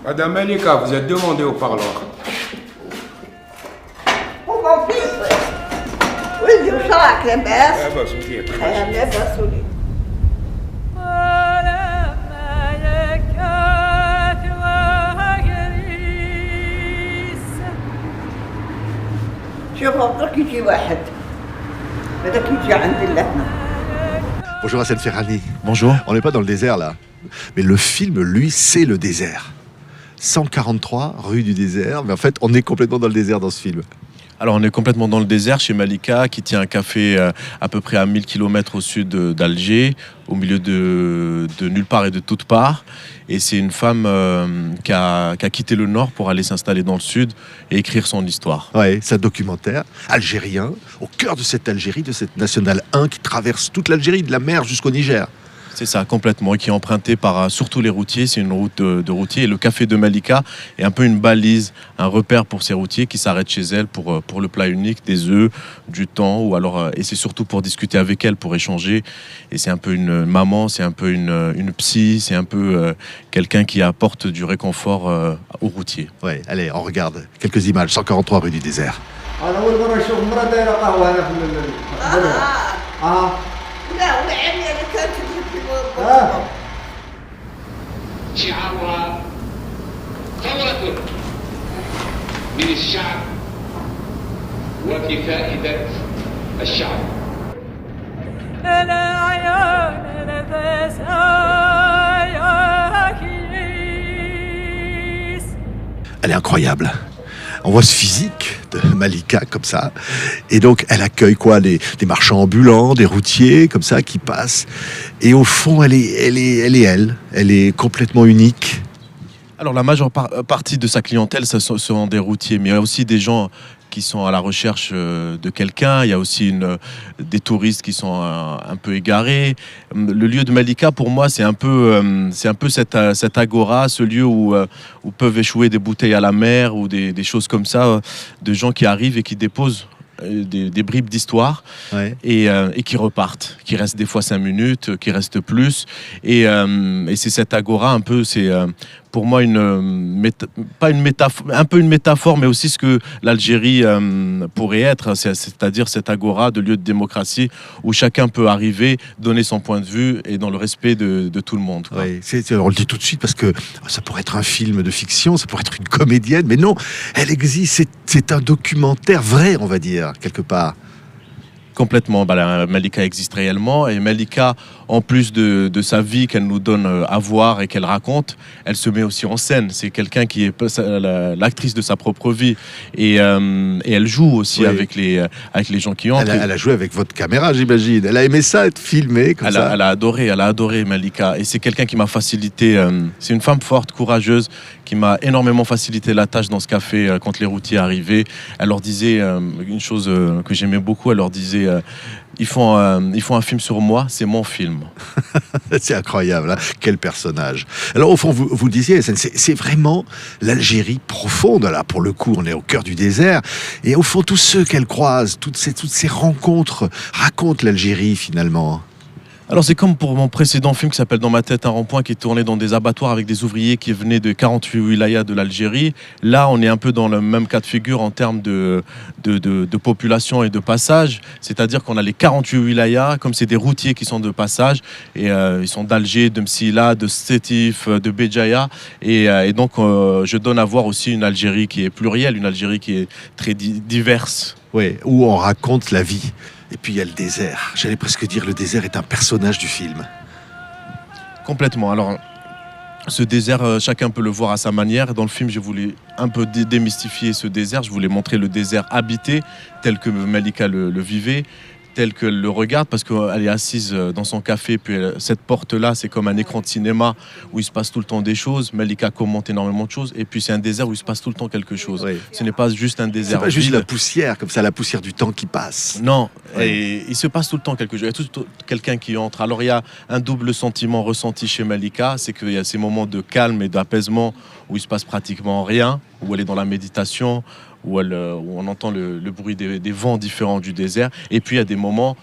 Madame Malika, vous êtes demandée au parloir. Oh mon fils, oui, je sens que les baisses. Eh ben, c'est bien. Elle est pas solide. شوف بدك يجي واحد بدك يجي عند اللحمة. Bonjour Hassan Ferrani. Bonjour. On n'est pas dans le désert là. Mais le film, lui, c'est le désert. 143 rue du désert. Mais en fait, on est complètement dans le désert dans ce film. Alors on est complètement dans le désert chez Malika qui tient un café à peu près à 1000 km au sud d'Alger, au milieu de nulle part et de toutes parts. Et c'est une femme qui a quitté le nord pour aller s'installer dans le sud et écrire son histoire. Ouais, c'est un documentaire algérien, au cœur de cette Algérie, de cette nationale 1 qui traverse toute l'Algérie, de la mer jusqu'au Niger. C'est ça, complètement, et qui est emprunté par surtout les routiers. C'est une route de routiers. Et le café de Malika est un peu une balise, un repère pour ces routiers qui s'arrêtent chez elle pour le plat unique, des œufs, du thon, ou alors, et c'est surtout pour discuter avec elle, pour échanger. Et c'est un peu une maman, c'est un peu une psy, c'est un peu quelqu'un qui apporte du réconfort aux routiers. Ouais, allez, on regarde quelques images. 143 rue du désert. لا والعمية اللي كانت تجيب في شعارها ثورة من الشعب وبفائدة الشعب. Elle est incroyable. On voit ce physique de Malika comme ça. Et donc, elle accueille quoi, des marchands ambulants, des routiers comme ça qui passent. Et au fond, elle est complètement unique. Alors la majeure partie de sa clientèle, ce sont des routiers, mais il y a aussi des gens qui sont à la recherche de quelqu'un. Il y a aussi des touristes qui sont un peu égarés. Le lieu de Malika, pour moi, c'est un peu cette agora, ce lieu où peuvent échouer des bouteilles à la mer ou des choses comme ça, de gens qui arrivent et qui déposent des bribes d'histoire, ouais. et qui repartent, qui restent des fois 5 minutes, qui restent plus. Et c'est cette agora un peu, c'est pour moi pas une métaphore, un peu une métaphore, mais aussi ce que l'Algérie pourrait être, c'est-à-dire cette agora de lieu de démocratie où chacun peut arriver, donner son point de vue et dans le respect de tout le monde. Ouais, on le dit tout de suite parce que ça pourrait être un film de fiction, ça pourrait être une comédienne, mais non, elle existe, c'est un documentaire vrai, on va dire, quelque part. Complètement. Malika existe réellement et Malika, en plus de sa vie qu'elle nous donne à voir et qu'elle raconte, elle se met aussi en scène. C'est quelqu'un qui est l'actrice de sa propre vie et elle joue aussi, oui, avec les gens qui entrent. Elle a joué avec votre caméra, j'imagine. Elle a aimé ça, être filmée comme ça. Elle a adoré Malika et c'est quelqu'un qui m'a facilité. C'est une femme forte, courageuse, qui m'a énormément facilité la tâche dans ce café quand les routiers arrivaient. Elle leur disait une chose que j'aimais beaucoup. Elle leur disait ils font un film sur moi, c'est mon film. C'est incroyable, hein, quel personnage. Alors au fond, vous le disiez, c'est vraiment l'Algérie profonde, là, pour le coup, on est au cœur du désert. Et au fond, tous ceux qu'elle croise, toutes ces rencontres racontent l'Algérie finalement. Alors c'est comme pour mon précédent film qui s'appelle Dans ma tête un rond-point, qui est tourné dans des abattoirs avec des ouvriers qui venaient de 48 wilayas de l'Algérie. Là on est un peu dans le même cas de figure en termes de population et de passage, c'est-à-dire qu'on a les 48 wilayas, comme c'est des routiers qui sont de passage, et ils sont d'Alger, de Msila, de Sétif, de Béjaïa, et donc je donne à voir aussi une Algérie qui est plurielle, une Algérie qui est très diverse. Oui, où on raconte la vie. Et puis il y a le désert. J'allais presque dire le désert est un personnage du film. Complètement. Alors, ce désert, chacun peut le voir à sa manière. Dans le film, je voulais un peu démystifier ce désert. Je voulais montrer le désert habité, tel que Malika le vivait, tel qu'elle le regarde, parce qu'elle est assise dans son café, puis cette porte-là, c'est comme un écran de cinéma où il se passe tout le temps des choses. Malika commente énormément de choses, et puis c'est un désert où il se passe tout le temps quelque chose. Oui. Ce n'est pas juste un désert. C'est pas juste la poussière, comme ça, la poussière du temps qui passe. Non, et il se passe tout le temps quelque chose. Il y a tout quelqu'un qui entre. Alors il y a un double sentiment ressenti chez Malika, c'est qu'il y a ces moments de calme et d'apaisement où il se passe pratiquement rien, où elle est dans la méditation, où on entend le bruit des vents différents du désert. Et puis il y a des moments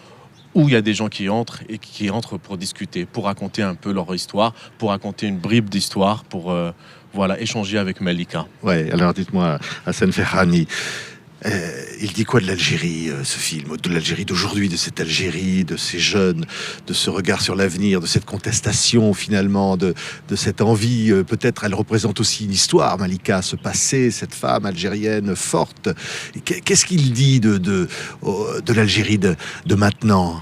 où il y a des gens qui entrent et qui entrent pour discuter, pour raconter un peu leur histoire, pour raconter une bribe d'histoire, pour échanger avec Malika. Ouais, alors dites-moi, Hassan Ferhani, il dit quoi de l'Algérie, ce film, de l'Algérie d'aujourd'hui, de cette Algérie, de ces jeunes, de ce regard sur l'avenir, de cette contestation finalement, de cette envie, peut-être elle représente aussi une histoire, Malika, ce passé, cette femme algérienne forte. Et qu'est-ce qu'il dit de l'Algérie de maintenant ?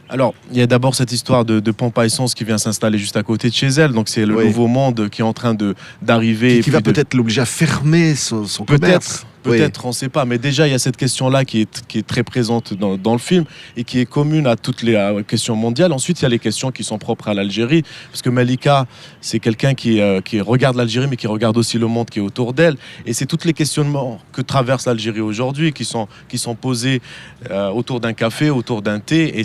Alors, il y a d'abord cette histoire de pompe à essence qui vient s'installer juste à côté de chez elle. Donc, c'est le nouveau monde qui est en train d'arriver. Qui va peut-être l'obliger à fermer son commerce. Peut-être, on ne sait pas. Mais déjà, il y a cette question-là qui est très présente dans le film et qui est commune à toutes les questions mondiales. Ensuite, il y a les questions qui sont propres à l'Algérie. Parce que Malika, c'est quelqu'un qui regarde l'Algérie, mais qui regarde aussi le monde qui est autour d'elle. Et c'est tous les questionnements que traverse l'Algérie aujourd'hui qui sont posés autour d'un café, autour d'un thé. Et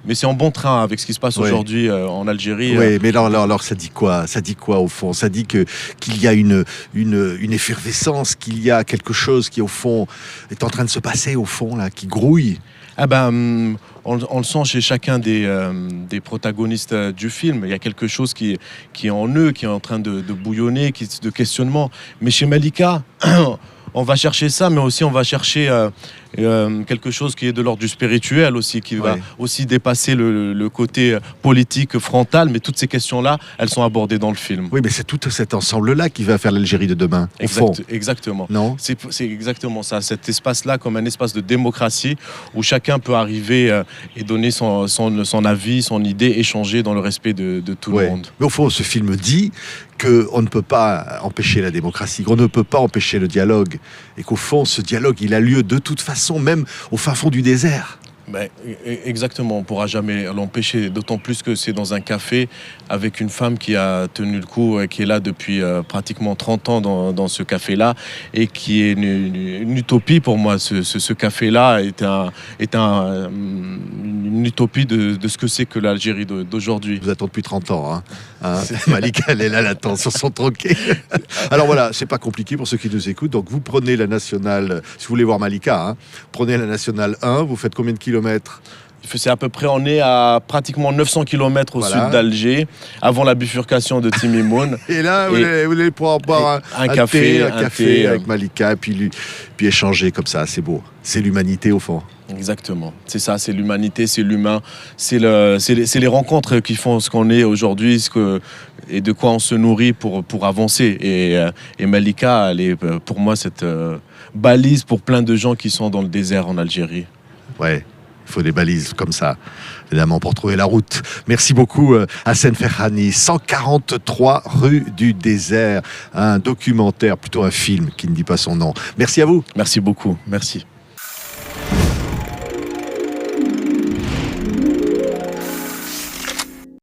mais c'est en bon train avec ce qui se passe aujourd'hui en Algérie. Oui, mais alors ça dit quoi ? Ça dit quoi au fond ? Ça dit qu'il y a une effervescence, qu'il y a quelque chose qui au fond est en train de se passer au fond là, qui grouille. On le sent chez chacun des protagonistes du film. Il y a quelque chose qui est en eux, qui est en train de bouillonner, de questionnement. Mais chez Malika, on va chercher ça, mais aussi on va chercher quelque chose qui est de l'ordre du spirituel aussi, qui va aussi dépasser le côté politique frontal. Mais toutes ces questions-là, elles sont abordées dans le film. Oui, mais c'est tout cet ensemble-là qui va faire l'Algérie de demain, au fond. Exactement. Non ? C'est exactement ça, cet espace-là comme un espace de démocratie où chacun peut arriver et donner son avis, son idée, échanger dans le respect de tout le monde. Mais au fond, ce film dit qu'on ne peut pas empêcher la démocratie, qu'on ne peut pas empêcher le dialogue, et qu'au fond, ce dialogue, il a lieu de toute façon, même au fin fond du désert. Exactement, on ne pourra jamais l'empêcher, d'autant plus que c'est dans un café avec une femme qui a tenu le coup et qui est là depuis pratiquement 30 ans dans ce café-là et qui est une utopie pour moi. Ce café-là est une utopie de ce que c'est que l'Algérie d'aujourd'hui. Vous attendez depuis 30 ans, hein. Malika, elle est là, elle attend sur son tronquet. Alors voilà, c'est pas compliqué pour ceux qui nous écoutent. Donc vous prenez la nationale, si vous voulez voir Malika, prenez la nationale 1, vous faites combien de kilomètres ? C'est à peu près, on est à pratiquement 900 km au sud d'Alger, avant la bifurcation de Timimoun. Et là, vous allez pouvoir boire un café avec Malika, et puis échanger comme ça, c'est beau. C'est l'humanité au fond. Exactement, c'est ça, c'est l'humanité, c'est l'humain, c'est les rencontres qui font ce qu'on est aujourd'hui et de quoi on se nourrit pour avancer. Et Malika, elle est pour moi cette balise pour plein de gens qui sont dans le désert en Algérie. Ouais. Il faut des balises comme ça, évidemment, pour trouver la route. Merci beaucoup, Hassan Ferhani. 143 rue du désert, un documentaire, plutôt un film qui ne dit pas son nom. Merci à vous. Merci beaucoup, merci.